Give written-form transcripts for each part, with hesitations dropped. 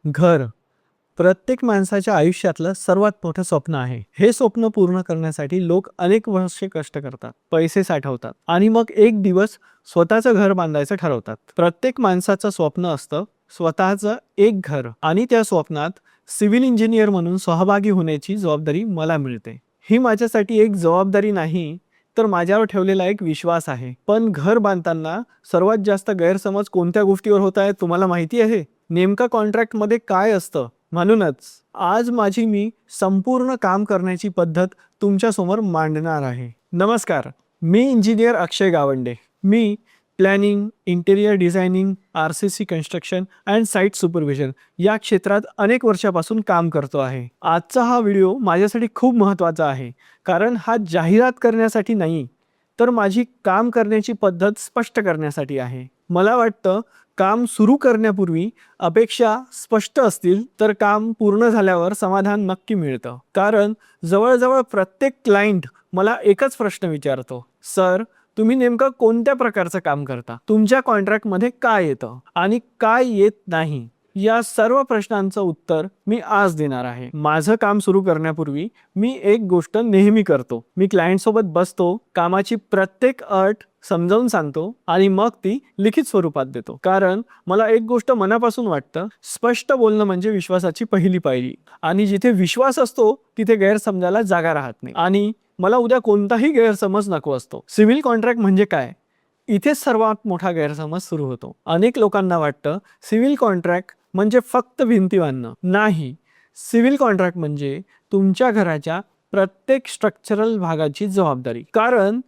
घर प्रत्येक माणसाच्या आयुष्यातलं सर्वात मोठं स्वप्न आहे. हे स्वप्न पूर्ण करण्यासाठी लोक अनेक वर्षे कष्ट करतात, पैसे साठवतात आणि मग एक दिवस स्वतःचं घर बांधायचं ठरवतात. प्रत्येक माणसाचं स्वप्न असतं स्वतःचं एक घर आणि त्या स्वप्नात सिव्हिल इंजिनियर म्हणून सहभागी होण्याची जबाबदारी मला मिळते. ही माझ्यासाठी एक जबाबदारी नाही, तर माझ्यावर ठेवलेला एक विश्वास आहे. पण घर बांधताना सर्वात जास्त गैरसमज कोणत्या गोष्टीवर होत आहेत तुम्हाला माहिती आहे? नेमका कॉन्ट्रॅक्टमध्ये काय असतं? म्हणूनच आज मी संपूर्ण काम करण्याची पद्धत तुमच्यासमोर मांडणार आहे. नमस्कार, मी इंजिनियर अक्षय गावंडे. मी planning, interior designing, RCC construction and site supervision या क्षेत्रात अनेक वर्षापासून काम करतो आहे. आजचा हा व्हिडिओ माझ्यासाठी खूप महत्त्वाचा आहे, कारण हा जाहिरात करण्यासाठी नाही, तर माझी काम करण्याची पद्धत स्पष्ट करण्यासाठी आहे. मला वाटतं काम सुरू करण्यापूर्वी अपेक्षा स्पष्ट असतील तर काम पूर्ण झाल्यावर समाधान नक्की मिळतं. कारण जवळजवळ प्रत्येक क्लायंट मला एकच प्रश्न विचारतो, सर तुम्ही नेमकं कोणत्या प्रकारचं काम करता? तुमच्या कॉन्ट्रॅक्टमध्ये काय येतं आणि काय येत नाही? या सर्व प्रश्नांचं उत्तर मी आज देणार आहे. माझं काम सुरू करण्यापूर्वी मी एक गोष्ट नेहमी करतो. मी क्लायंटसोबत बसतो, कामाची प्रत्येक अट समजावून सांगतो आणि मग ती लिखित स्वरूपात देतो. कारण मला एक गोष्ट मनापासून वाटतं, स्पष्ट बोलणं म्हणजे विश्वासाची पहिली पायरी. आणि जिथे विश्वास असतो तिथे गैरसमजाला जागा राहत नाही. आणि मला उद्या कोणताही गैरसमज नको असतो. सिव्हिल कॉन्ट्रॅक्ट म्हणजे काय? इथेच सर्वात मोठा गैरसमज सुरू होतो. अनेक लोकांना वाटतं सिव्हिल कॉन्ट्रॅक्ट म्हणजे फक्त भिंती बांधणं. नाही, सिव्हिल कॉन्ट्रॅक्ट म्हणजे तुमच्या घराच्या प्रत्येक स्ट्रक्चरल भागाची जबाबदारी. कारण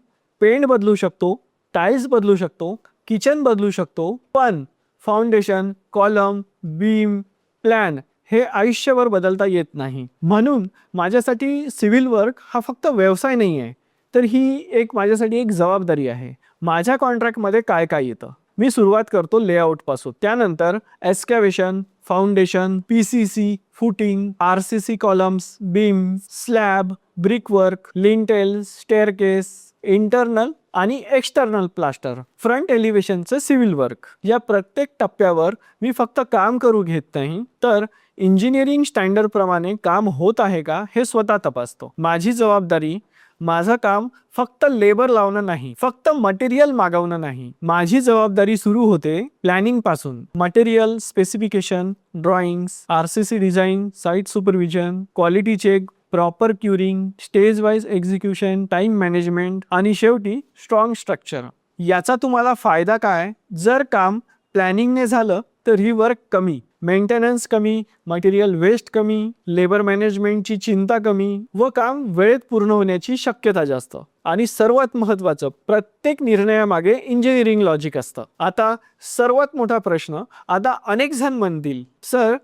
पेंट बदलू शकतो, टाइल्स बदलू शकतो, किचन बदलू शकतो, पण फाउंडेशन, कॉलम, बीम, प्लॅन हे आयुष्यभर बदलता येत नाही. म्हणून माझ्यासाठी सिव्हिल वर्क हा फक्त व्यवसाय नाही आहे, तर ही माझ्यासाठी एक जबाबदारी आहे. माझ्या कॉन्ट्रॅक्टमध्ये काय काय येतं? मी सुरुवात करतो लेआउटपासून. त्यानंतर excavation, foundation, PCC, footing, RCC columns, beam, slab, brickwork, lintels, staircase, internal आणि एक्सटर्नल प्लास्टर, फ्रंट एलिव्हेशनचं सिव्हिल वर्क. या प्रत्येक टप्प्यावर मी फक्त काम करू घेत नाही, तर इंजिनिअरिंग स्टँडर्ड प्रमाणे काम होत आहे का हे स्वतः तपासतो. माझी जबाबदारी, माझं काम फक्त लेबर लावणं नाही, फक्त मटेरियल मागवणं नाही. माझी जबाबदारी सुरू होते प्लॅनिंग पासून. Material specification, drawings, RCC design, site supervision, quality check, proper curing, stage wise execution, time management आणि शेवटी स्ट्रॉंग स्ट्रक्चर. याचा तुम्हाला फायदा काय? जर काम प्लॅनिंगने झालं तर ही वर्क कमी, मेंटेनन्स कमी, मटेरियल वेस्ट कमी, लेबर मॅनेजमेंटची चिंता कमी व काम वेळेत पूर्ण होण्याची शक्यता जास्त. आणि सर्वात महत्त्वाचं, प्रत्येक निर्णयामागे इंजिनिअरिंग लॉजिक असतं. आता सर्वात मोठा प्रश्न, आता अनेक जण म्हणतील, sir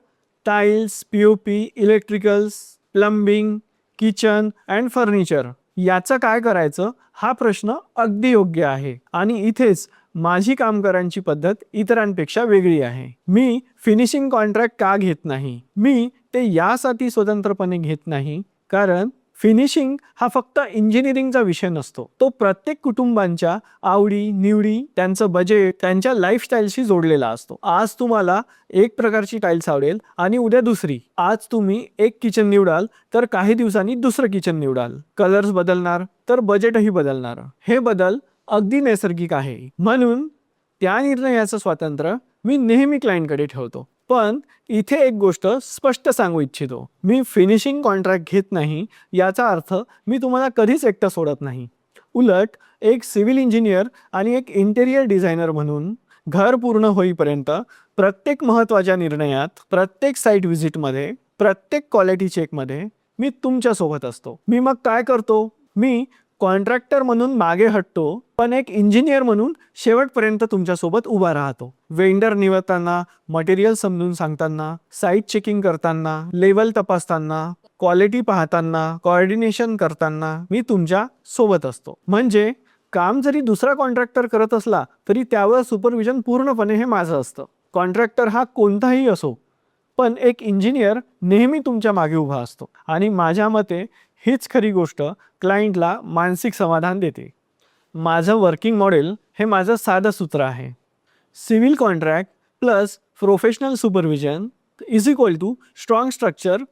tiles, POP, electricals, plumbing, kitchen and furniture याचं काय करायचं? हा प्रश्न अगदी योग्य आहे. आणि इथेच माझी कामगारांची पद्धत इतरांपेक्षा वेगळी आहे. मी फिनिशिंग कॉन्ट्रॅक्ट का घेत नाही? मी ते यासाठी स्वतंत्रपणे घेत नाही, कारण फिनिशिंग हा फक्त इंजिनिअरिंगचा विषय नसतो. तो प्रत्येक कुटुंबांच्या आवडी निवडी, त्यांचं बजेट, त्यांच्या लाईफस्टाईलशी जोडलेला असतो. आज तुम्हाला एक प्रकारची टाईल्स आवडेल आणि उद्या दुसरी. आज तुम्ही एक किचन निवडाल तर काही दिवसांनी दुसरं किचन निवडाल. कलर्स बदलणार तर बजेटही बदलणार. हे बदल अगदी नैसर्गिक आहे. म्हणून त्या निर्णयाचं स्वातंत्र्य मी नेहमी क्लायंटकडे ठेवतो. पण इथे एक गोष्ट स्पष्ट सांगू इच्छितो, मी फिनिशिंग कॉन्ट्रॅक्ट घेत नाही याचा अर्थ मी तुम्हाला कधीच एकटं सोडत नाही. उलट एक सिव्हिल इंजिनियर आणि एक इंटेरियर डिझायनर म्हणून घर पूर्ण होईपर्यंत प्रत्येक महत्त्वाच्या निर्णयात, प्रत्येक साईट व्हिजिटमध्ये, प्रत्येक क्वालिटी चेकमध्ये मी तुमच्यासोबत असतो. मी मग काय करतो? मी कॉन्ट्रॅक्टर म्हणून मागे हटतो, पण एक इंजिनियर म्हणून शेवटपर्यंत तुमच्यासोबत उभा राहतो. वेंडर निवडताना, मटेरियल समजून सांगताना, साईट चेकिंग करताना, लेवल तपासताना, क्वालिटी पाहताना, कोऑर्डिनेशन करताना मी तुमच्या सोबत असतो. म्हणजे काम जरी दुसरा कॉन्ट्रॅक्टर करत असला तरी त्यावर सुपरविजन पूर्णपणे हे माझं असतं. कॉन्ट्रॅक्टर हा कोणताही असो, पण एक इंजिनियर नेहमी तुमच्या मागे उभा असतो. आणि माझ्या मते हीच खरी गोष्ट क्लायंटला मानसिक समाधान देते. माझं वर्किंग मॉडेल हे माझं साधं सूत्र आहे. Civil contract plus professional supervision is equal to strong structure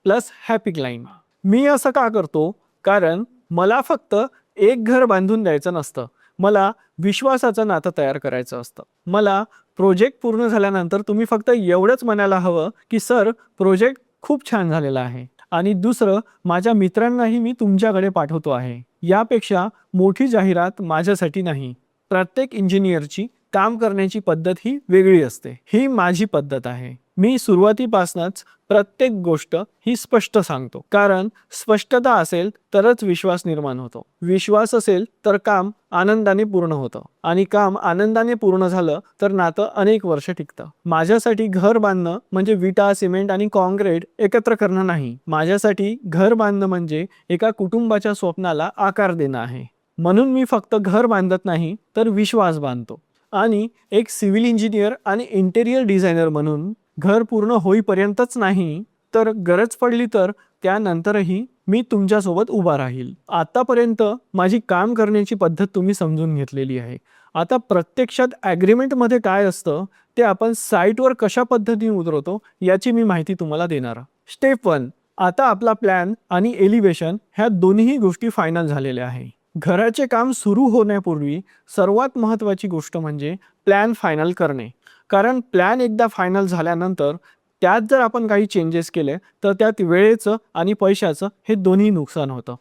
plus happy client. मी असं का करतो? कारण मला फक्त एक घर बांधून द्यायचं नसतं, मला विश्वासाचं नातं तयार करायचं असतं. मला प्रोजेक्ट पूर्ण झाल्यानंतर तुम्ही फक्त एवढंच म्हणायला हवं की सर प्रोजेक्ट खूप छान झालेला आहे, आणि दुसरं माझ्या मित्रांनाही मी तुमच्याकडे पाठवतो आहे. यापेक्षा मोठी जाहिरात माझ्यासाठी नाही. प्रत्येक इंजिनियरची काम करण्याची पद्धत ही वेगळी असते. ही माझी पद्धत आहे. मी सुरुवातीपासूनच प्रत्येक गोष्ट ही स्पष्ट सांगतो, कारण स्पष्टता असेल तरच विश्वास निर्माण होतो. विश्वास असेल तर काम आनंदाने पूर्ण होतं, आणि काम आनंदाने पूर्ण झालं तर नातं अनेक वर्ष टिकतं. माझ्यासाठी घर बांधणं म्हणजे विटा, सिमेंट आणि कॉन्क्रीट एकत्र करणं नाही. माझ्यासाठी घर बांधणं म्हणजे एका कुटुंबाच्या स्वप्नाला आकार देणं आहे. म्हणून मी फक्त घर बांधत नाही तर विश्वास बांधतो. आणि एक सिव्हिल इंजिनियर आणि इंटेरियर डिझायनर म्हणून घर पूर्ण होईपर्यंतच नाही, तर गरज पडली तर त्यानंतरही मी तुमच्यासोबत उभा राहील. आतापर्यंत माझी काम करण्याची पद्धत तुम्ही समजून घेतलेली आहे. आता प्रत्यक्षात ॲग्रीमेंटमध्ये काय असतं ते आपण साईटवर कशा पद्धतीने उतरवतो याची मी माहिती तुम्हाला देणार. स्टेप 1. आता आपला प्लॅन आणि एलिव्हेशन ह्या दोन्ही गोष्टी फायनल झालेल्या आहे. घराचे काम सुरू होण्यापूर्वी सर्वात महत्त्वाची गोष्ट म्हणजे प्लॅन फायनल करणे. कारण प्लॅन एकदा फायनल झाल्यानंतर त्यात जर आपण काही चेंजेस केले तर त्यात वेळेचं आणि पैशाचं हे दोन्ही नुकसान होतं.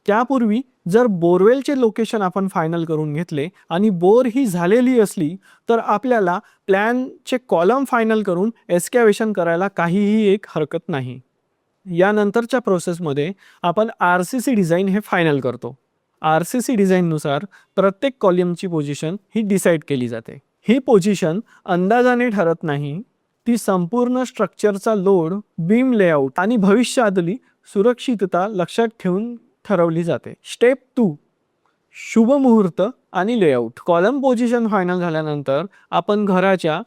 त्यापूर्वी जर बोरवेलचे लोकेशन आपण फायनल करून घेतले आणि बोर ही झालेली असली तर आपल्याला प्लॅनचे कॉलम फायनल करून एस्कॅवेशन करायला काहीही एक हरकत नाही. यानंतरच्या प्रोसेसमध्ये आपण RCC डिझाईन हे फायनल करतो. RCC डिझाईननुसार प्रत्येक कॉलमची पोझिशन ही डिसाईड केली जाते. ही पोझिशन अंदाजाने ठरत नाही, ती संपूर्ण स्ट्रक्चरचा लोड, बीम लेआउट आणि भविष्यातली सुरक्षितता लक्षात ठेवून ठरवली जाते. स्टेप 2. शुभ मुहूर्त आणि लेआउट. कॉलम पोझिशन फायनल झाल्यानंतर आपण घराच्या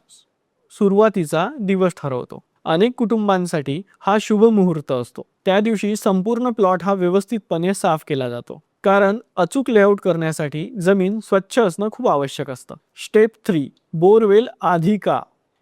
सुरुवातीचा दिवस ठरवतो. अनेक कुटुंबांसाठी हा शुभ मुहूर्त असतो. त्या दिवशी संपूर्ण प्लॉट हा व्यवस्थितपणे साफ केला जातो, कारण अचूक लेआउट करण्यासाठी जमीन स्वच्छ असणं खूप आवश्यक असतं. स्टेप 3. बोरवेल आधी का?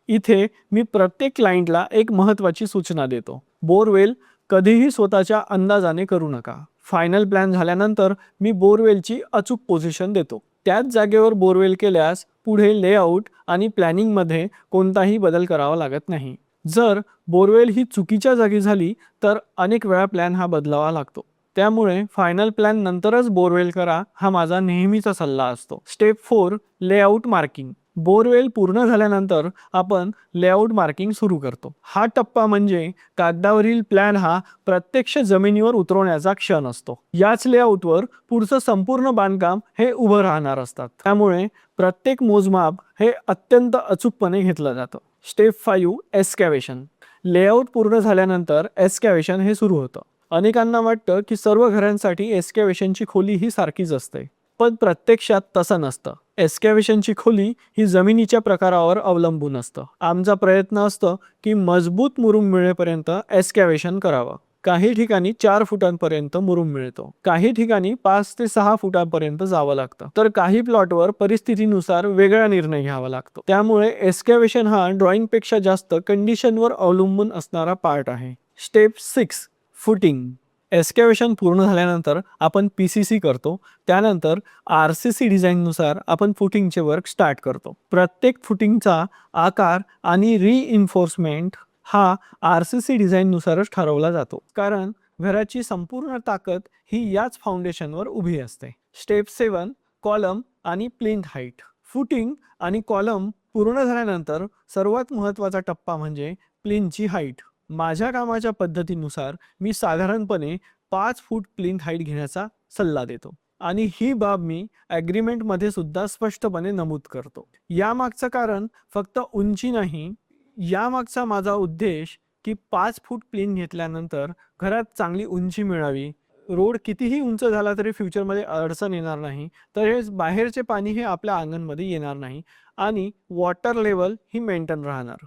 इथे मी प्रत्येक क्लायंटला एक महत्त्वाची सूचना देतो. बोरवेल कधीही स्वतःच्या अंदाजाने करू नका. फायनल प्लॅन झाल्यानंतर मी बोरवेलची अचूक पोझिशन देतो. त्याच जागेवर बोरवेल केल्यास पुढे लेआउट आणि प्लॅनिंगमध्ये कोणताही बदल करावा लागत नाही. जर बोरवेल ही चुकीच्या जागी झाली तर अनेक वेळा प्लॅन हा बदलावा लागतो. त्यामुळे फायनल प्लॅन नंतरच बोरवेल करा, हा माझा नेहमीचा सल्ला असतो. स्टेप 4. Layout marking. बोरवेल पूर्ण झाल्यानंतर आपण लेआउट मार्किंग सुरू करतो. हा टप्पा म्हणजे कागदावरील प्लॅन हा प्रत्यक्ष जमिनीवर उतरवण्याचा क्षण असतो. याच लेआउटवर पुढचं संपूर्ण बांधकाम हे उभं राहणार असतात. त्यामुळे प्रत्येक मोजमाप हे अत्यंत अचूकपणे घेतलं जातं. स्टेप 5. एस्कॅवेशन. लेआउट पूर्ण झाल्यानंतर एस्कॅवेशन हे सुरू होतं. अनेकांना वाटतं की सर्व घरांसाठी एस्कॅवेशनची खोली ही सारखीच असते, पण प्रत्यक्षात तसं नसतं. एस्कॅवेशनची खोली ही जमिनीच्या प्रकारावर अवलंबून असतं. आमचा प्रयत्न असतो की मजबूत मुरुम मिळेपर्यंत एस्कॅवेशन करावं. काही ठिकाणी 4 फुटांपर्यंत मुरुम मिळतो, काही ठिकाणी 5 ते 6 फुटांपर्यंत जावं लागतं, तर काही प्लॉटवर परिस्थितीनुसार वेगळा निर्णय घ्यावा लागतो. त्यामुळे एस्कॅवेशन हा ड्रॉइंगपेक्षा जास्त कंडिशनवर अवलंबून असणारा पार्ट आहे. स्टेप 6. फुटिंग. एस्कॅवेशन पूर्ण झाल्यानंतर आपण PCC करतो. त्यानंतर RCC डिझाईननुसार आपण फुटिंगचे वर्क स्टार्ट करतो. प्रत्येक फुटिंगचा आकार आणि रिइन्फोर्समेंट हा RCC डिझाईननुसारच ठरवला जातो, कारण घराची संपूर्ण ताकद ही याच फाउंडेशनवर उभी असते. स्टेप 7. कॉलम आणि प्लिंथ हाईट. फुटिंग आणि कॉलम पूर्ण झाल्यानंतर सर्वात महत्त्वाचा टप्पा म्हणजे प्लिंथची हाईट. माझ्या कामाच्या पद्धतीनुसार मी साधारणपणे 5 फूट प्लिंथ हाईट घेण्याचा सल्ला देतो, आणि ही बाब मी ॲग्रीमेंटमध्ये सुद्धा स्पष्टपणे नमूद करतो. यामागचं कारण फक्त उंची नाही, यामागचा माझा उद्देश की 5 फूट प्लिंथ घेतल्यानंतर घरात चांगली उंची मिळावी. रोड कितीही उंच झाला तरी फ्युचरमध्ये अडचण येणार नाही, तर हे बाहेरचे पाणी हे आपल्या अंगणमध्ये येणार नाही, आणि वॉटर लेवल ही मेंटेन राहणार.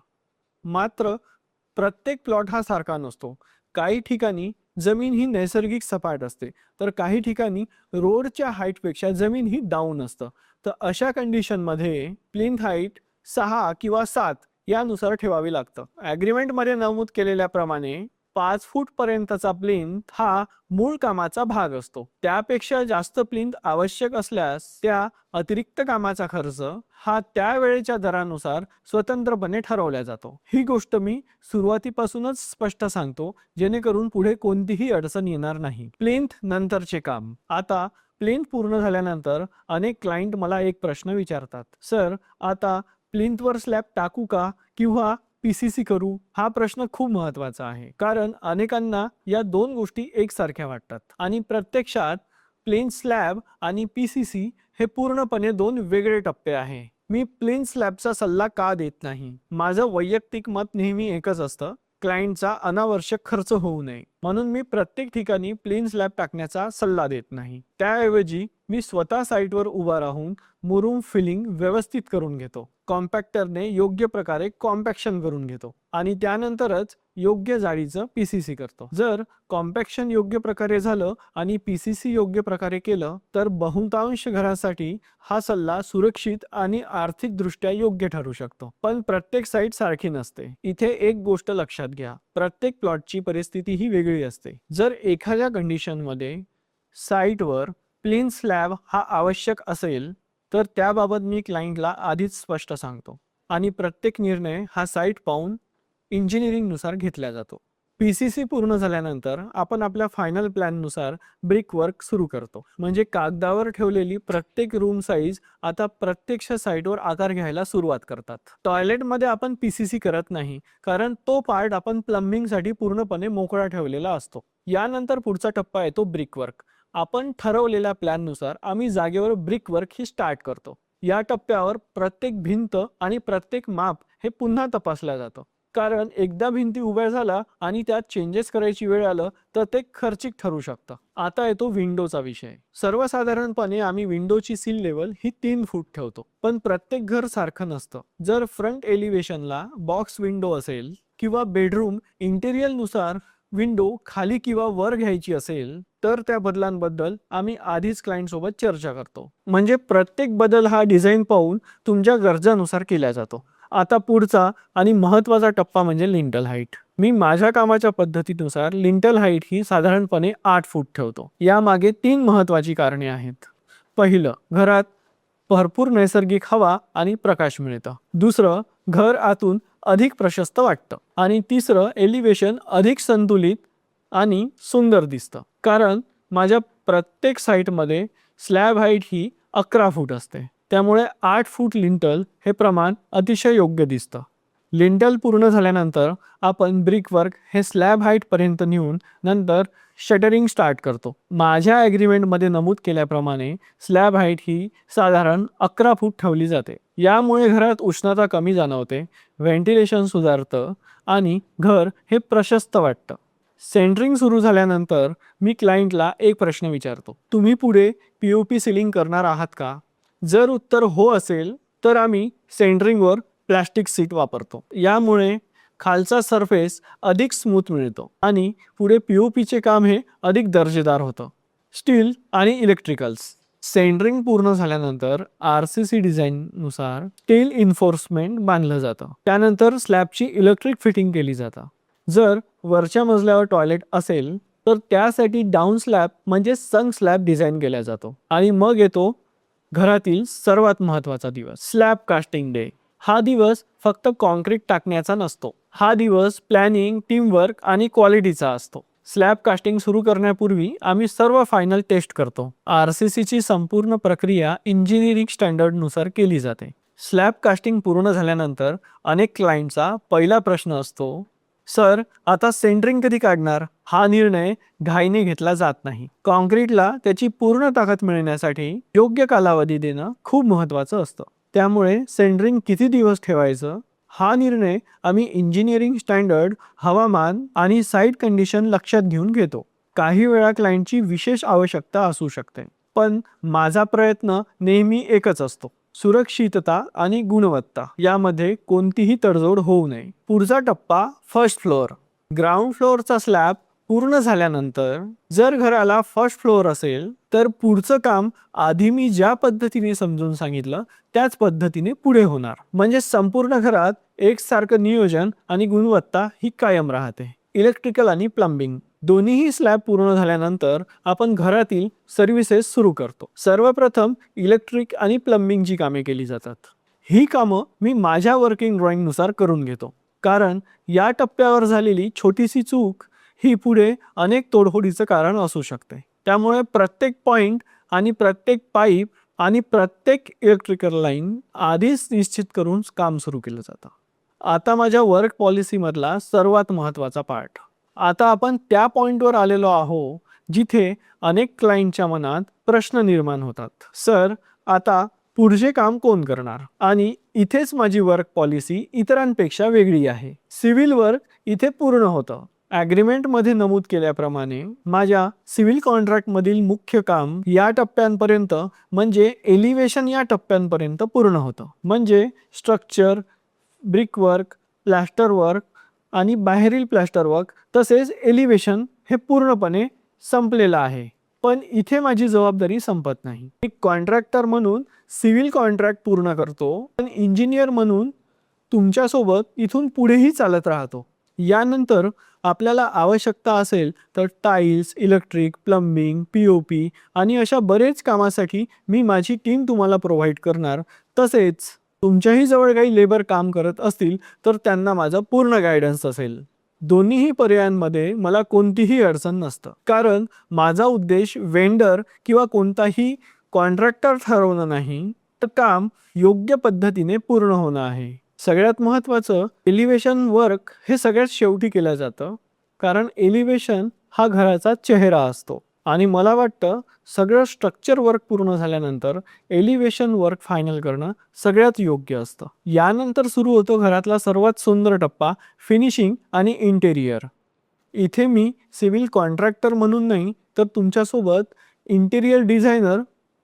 मात्र प्रत्येक प्लॉट हा सारखा नसतो. काही ठिकाणी जमीन ही नैसर्गिक सपाट असते, तर काही ठिकाणी रोडच्या हाईटपेक्षा जमीन ही डाऊन असतं. तर अशा कंडिशनमध्ये प्लिंथ हाईट 6 किंवा 7 यानुसार ठेवावी लागतं. ॲग्रीमेंटमध्ये नमूद केलेल्याप्रमाणे 5 फूट पर्यंतचा प्लिंथ हा मूळ कामाचा भाग असतो. त्यापेक्षा जास्त प्लिंथ आवश्यक असल्यास त्या अतिरिक्त कामाचा खर्च हा त्यावेळेच्या दरानुसार स्वतंत्रपणे ठरवला जातो. ही गोष्ट मी सुरुवातीपासूनच स्पष्ट सांगतो, जेणेकरून पुढे कोणतीही अडचण येणार नाही. प्लिंथ नंतरचे काम. आता प्लिंथ पूर्ण झाल्यानंतर अनेक क्लायंट मला एक प्रश्न विचारतात, सर आता प्लिंथवर स्लॅब टाकू का किंवा पीसीसी करू? हा प्रश्न खूप महत्त्वाचा आहे, कारण अनेकांना या दोन गोष्टी एकसारख्या वाटतात आणि प्रत्यक्षात प्लेन स्लॅब आणि पीसीसी हे पूर्णपणे दोन वेगळे टप्पे आहे. मी प्लेन स्लॅबचा सल्ला का देत नाही? माझं वैयक्तिक मत नेहमी एकच असतं, क्लायंटचा अनावश्यक खर्च होऊ नये म्हणून मी प्रत्येक ठिकाणी प्लेन स्लॅब टाकण्याचा सल्ला देत नाही. त्याऐवजी मी स्वतः साईटवर उभा राहून मुरूम फिलिंग व्यवस्थित करून घेतो. कॉम्पॅक्टरने योग्य प्रकारे कॉम्पॅक्शन करून घेतो आणि त्यानंतरच योग्य जाडीचं पीसीसी करतो. जर कॉम्पॅक्शन योग्य प्रकारे झालं आणि पीसीसी योग्य प्रकारे केलं तर बहुतांश घरासाठी हा सल्ला सुरक्षित आणि आर्थिकदृष्ट्या योग्य ठरू शकतो. पण प्रत्येक साईट सारखी नसते. इथे एक गोष्ट लक्षात घ्या, प्रत्येक प्लॉटची परिस्थिती ही वेगळी असते. जर एखाद्या कंडिशनमध्ये साईटवर प्लेन स्लॅब हा आवश्यक असेल तर त्याबाबत मी क्लायंटला आधीच स्पष्ट सांगतो आणि प्रत्येक निर्णय हा साईट पाहून इंजिनिअरिंगनुसार घेतला जातो. पीसीसी पूर्ण झाल्यानंतर आपण आपल्या फायनल प्लॅननुसार ब्रिक वर्क सुरू करतो. म्हणजे कागदावर ठेवलेली प्रत्येक रूम साईज आता प्रत्यक्ष साईटवर आकार घ्यायला सुरुवात करतात. टॉयलेटमध्ये आपण पीसीसी करत नाही, कारण तो पार्ट आपण प्लंबिंगसाठी पूर्णपणे मोकळा ठेवलेला असतो. यानंतर पुढचा टप्पा येतो ब्रिक वर्क. आपण ठरवलेल्या प्लॅननुसार आम्ही जागेवर ब्रिक वर्क ही स्टार्ट करतो. या टप्प्यावर प्रत्येक भिंत आणि प्रत्येक माप हे पुन्हा तपासलं जातं, कारण एकदा भिंती उभ्या झाला आणि त्यात चेंजेस करायची वेळ आलं तर ते खर्चिक ठरू शकतं. आता येतो विंडोचा विषय. सर्वसाधारणपणे आम्ही विंडोची सील लेवल ही 3 फूट ठेवतो, पण प्रत्येक घर सारखं नसतं. जर फ्रंट एलिव्हेशनला बॉक्स विंडो असेल किंवा बेडरूम इंटेरियरनुसार विंडो खाली किंवा वर घ्यायची असेल तर त्या बदलांबद्दल आम्ही आधीच क्लायंट सोबत चर्चा करतो. म्हणजे प्रत्येक बदल हा डिझाईन पाहून तुमच्या गरजानुसार केला जातो. आता पुढचा आणि महत्त्वाचा टप्पा म्हणजे लिंटल हाईट. मी माझ्या कामाच्या पद्धतीनुसार लिंटल हाईट ही साधारणपणे 8 फूट ठेवतो. यामागे 3 महत्त्वाची कारणे आहेत. पहिलं, घरात भरपूर नैसर्गिक हवा आणि प्रकाश मिळतं. दुसरं, घर आतून अधिक प्रशस्त वाटतं. आणि तिसरं, एलिव्हेशन अधिक संतुलित आणि सुंदर दिसतं. कारण माझ्या प्रत्येक साईटमध्ये स्लॅब हाईट ही 11 फूट असते, त्यामुळे 8 फूट लिंटल हे प्रमाण अतिशय योग्य दिसतं. लिंटल पूर्ण झाल्यानंतर आपण ब्रिक वर्क हे स्लॅब हाईट पर्यंत नेऊन नंतर शटरिंग स्टार्ट करतो. माझ्या ॲग्रीमेंटमध्ये नमूद केल्याप्रमाणे स्लॅब हाईट ही साधारण 11 फूट ठेवली जाते. यामुळे घरात उष्णता कमी जाणवते, व्हेंटिलेशन सुधारतं आणि घर हे प्रशस्त वाटतं. सेंटरिंग सुरू झाल्यानंतर मी क्लायंटला एक प्रश्न विचारतो, तुम्ही पुढे पीओपी सिलिंग करणार आहात का? जर उत्तर हो असेल तर आम्ही सेंटरिंगवर प्लास्टिक सीट वापरतो. यामुळे खालचा सरफेस अधिक स्मूथ मिळतो आणि पुढे पीओपीचे काम हे अधिक दर्जेदार होतं. स्टील आणि इलेक्ट्रिकल्स. सेंटरिंग पूर्ण झाल्यानंतर आरसीसी डिझाईननुसार स्टील इन्फोर्समेंट बांधलं जातं. त्यानंतर स्लॅबची इलेक्ट्रिक फिटिंग केली जातं. जर वरच्या मजल्यावर टॉयलेट असेल तर त्यासाठी डाऊन स्लॅब म्हणजे संक स्लॅब डिझाईन केला जातो. आणि मग येतो घरातील सर्वात महत्त्वाचा दिवस, स्लॅब कास्टिंग डे. हा दिवस फक्त कॉन्क्रीट टाकण्याचा नसतो. हा दिवस प्लॅनिंग, टीमवर्क आणि क्वालिटीचा असतो. स्लॅब कास्टिंग सुरू करण्यापूर्वी आम्ही सर्व फायनल टेस्ट करतो. आरसीसीची संपूर्ण प्रक्रिया इंजिनिअरिंग स्टँडर्डनुसार केली जाते. स्लॅब कास्टिंग पूर्ण झाल्यानंतर अनेक क्लायंटचा पहिला प्रश्न असतो, सर आता सेंटरिंग कधी काढणार? हा निर्णय घाईने घेतला जात नाही. कॉन्क्रीटला त्याची पूर्ण ताकद मिळण्यासाठी योग्य कालावधी देणं खूप महत्त्वाचं असतं. त्यामुळे सेंटरिंग किती दिवस ठेवायचं हा निर्णय आम्ही इंजिनिअरिंग स्टँडर्ड, हवामान आणि साईट कंडिशन लक्षात घेऊन घेतो. काही वेळा क्लायंटची विशेष आवश्यकता असू शकते, पण माझा प्रयत्न नेहमी एकच असतो, सुरक्षितता आणि गुणवत्ता यामध्ये कोणतीही तडजोड होऊ नये. पुढचा टप्पा फर्स्ट फ्लोअर. ग्राउंड फ्लोअरचा स्लॅब पूर्ण झाल्यानंतर जर घराला फर्स्ट फ्लोअर असेल तर पुढचं काम आधी मी ज्या पद्धतीने समजून सांगितलं त्याच पद्धतीने पुढे होणार. म्हणजे संपूर्ण घरात एकसारखं नियोजन आणि गुणवत्ता ही कायम राहते. इलेक्ट्रिकल आणि प्लंबिंग दोन्हीही स्लॅब पूर्ण झाल्यानंतर आपण घरातील सर्व्हिसेस सुरू करतो. सर्वप्रथम इलेक्ट्रिक आणि प्लंबिंगची कामे केली जातात. ही कामं मी माझ्या वर्किंग ड्रॉइंगनुसार करून घेतो, कारण या टप्प्यावर झालेली छोटीशी चूक ही पुढे अनेक तोडफोडीचं कारण असू शकते. त्यामुळे प्रत्येक पॉइंट आणि प्रत्येक पाईप आणि प्रत्येक इलेक्ट्रिकल लाईन आधीच निश्चित करून काम सुरू केलं जातं. आता माझ्या वर्क पॉलिसीमधला सर्वात महत्त्वाचा पार्ट. आता आपण त्या पॉइंटवर आलेलो आहो जिथे अनेक क्लायंटच्या मनात प्रश्न निर्माण होतात. सर, आता पुढचे काम कोण करणार? आणि इथेच माझी वर्क पॉलिसी इतरांपेक्षा वेगळी आहे. सिव्हिल वर्क इथे पूर्ण होतं. ॲग्रीमेंटमध्ये नमूद केल्याप्रमाणे माझ्या सिव्हिल कॉन्ट्रॅक्टमधील मुख्य काम या टप्प्यांपर्यंत म्हणजे एलिव्हेशन या टप्प्यांपर्यंत पूर्ण होतं. म्हणजे स्ट्रक्चर, ब्रिकवर्क, प्लॅस्टर वर्क आणि बाहेरील प्लॅस्टर वर्क तसेच एलिव्हेशन हे पूर्णपणे संपलेलं आहे. पण इथे माझी जबाबदारी संपत नाही. मी कॉन्ट्रॅक्टर म्हणून सिव्हिल कॉन्ट्रॅक्ट पूर्ण करतो, पण इंजिनियर म्हणून तुमच्यासोबत इथून पुढेही चालत राहतो. यानंतर आपल्याला आवश्यकता असेल तर टाईल्स, इलेक्ट्रिक, प्लंबिंग, POP आणि अशा बरेच कामासाठी मी माझी टीम तुम्हाला प्रोव्हाइड करणार. तसेच तुमच्याही जवळ काही लेबर काम करत असतील तर त्यांना माझा पूर्ण गायडन्स असेल. दोन्हीही पर्यायांमध्ये मला कोणतीही अडचण नसतं, कारण माझा उद्देश वेंडर किंवा कोणताही कॉन्ट्रॅक्टर ठरवणं नाही, तर काम योग्य पद्धतीने पूर्ण होणं आहे. सगळ्यात महत्त्वाचं एलिव्हेशन वर्क हे सगळ्यात शेवटी केलं जातं, कारण एलिव्हेशन हा घराचा चेहरा असतो. आणि मला वाटतं सगळं स्ट्रक्चर वर्क पूर्ण झाल्यानंतर एलिव्हेशन वर्क फायनल करणं सगळ्यात योग्य असतं. यानंतर सुरू होतो घरातला सर्वात सुंदर टप्पा, फिनिशिंग आणि इंटेरियर. इथे मी सिव्हिल कॉन्ट्रॅक्टर म्हणून नाही तर तुमच्यासोबत इंटेरियर डिझायनर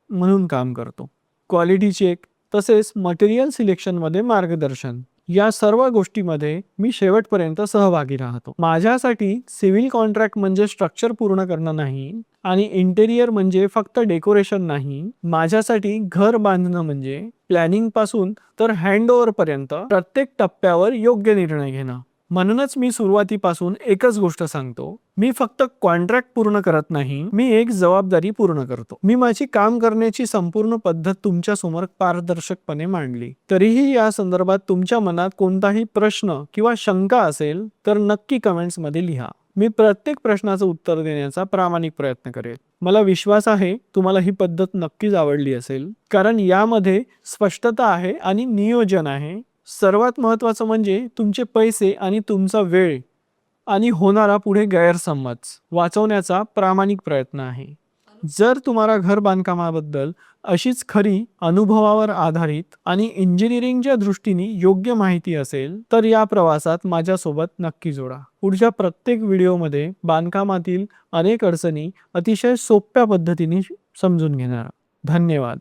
म्हणून काम करतो. क्वालिटी चेक तसेच मटेरियल सिलेक्शनमध्ये मार्गदर्शन या सर्व गोष्टीमध्ये मी शेवटपर्यंत सहभागी राहतो. माझ्यासाठी सिव्हिल कॉन्ट्रॅक्ट म्हणजे स्ट्रक्चर पूर्ण करणं नाही आणि इंटेरियर म्हणजे फक्त डेकोरेशन नाही. माझ्यासाठी घर बांधणं म्हणजे प्लॅनिंग पासून तर हँडओव्हर पर्यंत प्रत्येक टप्प्यावर योग्य निर्णय घेणं. म्हणूनच मी सुरुवातीपासून एकच गोष्ट सांगतो, मी फक्त कॉन्ट्रॅक्ट पूर्ण करत नाही, मी एक जबाबदारी पूर्ण करतो. मी माझी काम करण्याची संपूर्ण पद्धत तुमच्या समोर पारदर्शकपणे मांडली. तरीही या संदर्भात तुमच्या मनात कोणताही प्रश्न किंवा शंका असेल तर नक्की कमेंट्समध्ये लिहा. मी प्रत्येक प्रश्नाचं उत्तर देण्याचा प्रामाणिक प्रयत्न करेन. मला विश्वास आहे तुम्हाला ही पद्धत नक्कीच आवडली असेल, कारण यामध्ये स्पष्टता आहे आणि नियोजन आहे. सर्वात महत्त्वाचं म्हणजे तुमचे पैसे आणि तुमचा वेळ आणि होणारा पुढे गैरसमज वाचवण्याचा प्रामाणिक प्रयत्न आहे. जर तुम्हाला घर बांधकामाबद्दल अशीच खरी अनुभवावर आधारित आणि इंजिनिअरिंगच्या दृष्टीने योग्य माहिती असेल तर या प्रवासात माझ्यासोबत नक्की जोडा. पुढच्या प्रत्येक व्हिडिओमध्ये बांधकामातील अनेक अडचणी अतिशय सोप्या पद्धतीने समजून घेणार. धन्यवाद.